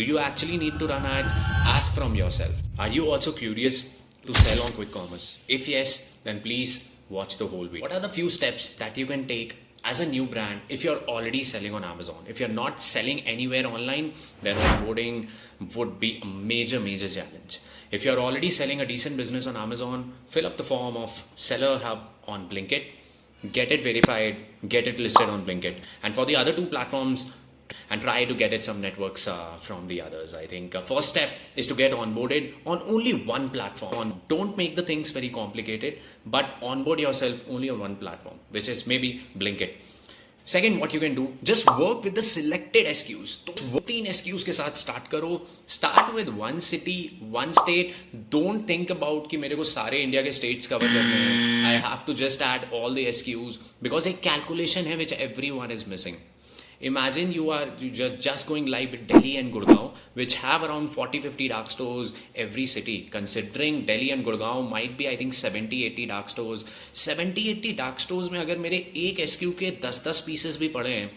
Do you actually need to run ads? Ask from yourself. Are you also curious to sell on quick commerce? If yes, then please watch the whole video. What are the few steps that you can take as a new brand if you're already selling on Amazon? If you're not selling anywhere online, then onboarding would be a major challenge. If you're already selling a decent business on Amazon, fill up the form of Seller Hub on Blinkit, get it verified, get it listed on Blinkit. And for the other two platforms, and try to get it some networks from the others. I think first step is to get onboarded on only one platform. Don't make the things very complicated, but onboard yourself only on one platform, which is maybe Blinkit. Second, what you can do, just work with the selected SKUs. तो 3 SKUs के साथ start करो. Start with one city, one state. Don't think about कि मेरे को सारे India के states cover करने हैं. I have to just add all the SKUs because एक calculation है which everyone is missing. Imagine you are just going live with Delhi and Gurgaon, which have around 40-50 dark stores every city. Considering Delhi and Gurgaon might be, I think, 70-80 dark stores. 70-80 dark stores में अगर मेरे एक SKU के 10 pieces भी पड़े हैं,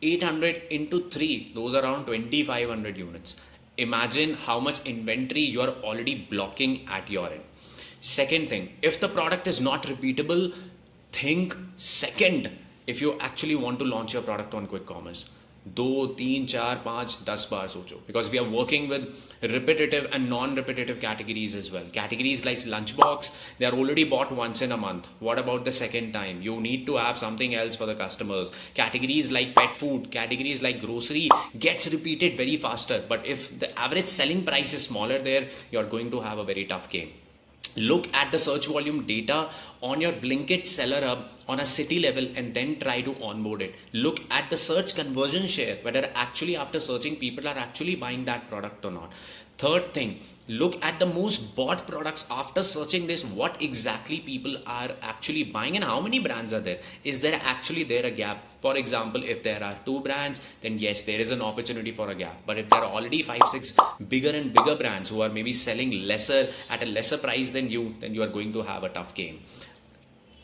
800 into 3, those are around 2500 units. Imagine how much inventory you are already blocking at your end. Second thing, if the product is not repeatable, think second. If you actually want to launch your product on quick commerce, 2, 3, 4, 5, 10 बार सोचो, because we are working with repetitive and non-repetitive categories as well. Categories like lunchbox, they are already bought once in a month. What about the second time? You need to have something else for the customers. Categories like pet food, categories like grocery gets repeated very faster. But if the average selling price is smaller there, you're going to have a very tough game. Look at the search volume data on your Blinkit seller hub on a city level and then try to onboard it. Look at the search conversion share, whether actually after searching people are actually buying that product or not. Third thing, look at the most bought products after searching this, what exactly people are actually buying and how many brands are there. Is there actually a gap? For example, if there are 2 brands, then yes, there is an opportunity for a gap. But if there are already 5-6 bigger and bigger brands who are maybe selling lesser at a lesser price than you, then you are going to have a tough game.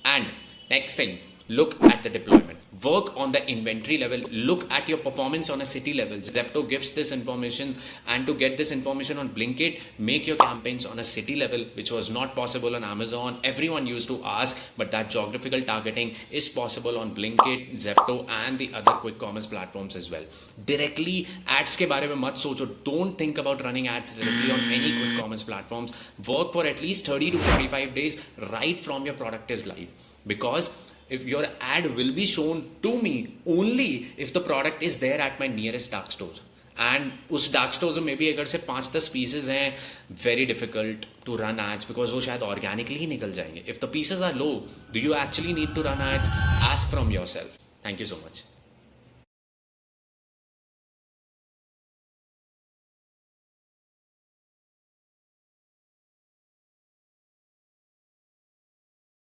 And next thing, look at the deployment. Work on the inventory level. Look at your performance on a city level. Zepto gives this information, and to get this information on Blinkit, make your campaigns on a city level, which was not possible on Amazon. Everyone used to ask, but that geographical targeting is possible on Blinkit, Zepto, and the other quick commerce platforms as well. Directly ads के बारे में मत सोचो. Don't think about running ads directly on any quick commerce platforms. Work for at least 30 to 45 days right from your product is live, because if your ad will be shown to me only if the product is there at my nearest dark stores. And उस dark stores में maybe अगर से 5-10 pieces हैं, very difficult to run ads because वो शायद organically ही निकल जाएंगे. If the pieces are low, do you actually need to run ads? Ask from yourself. Thank you so much.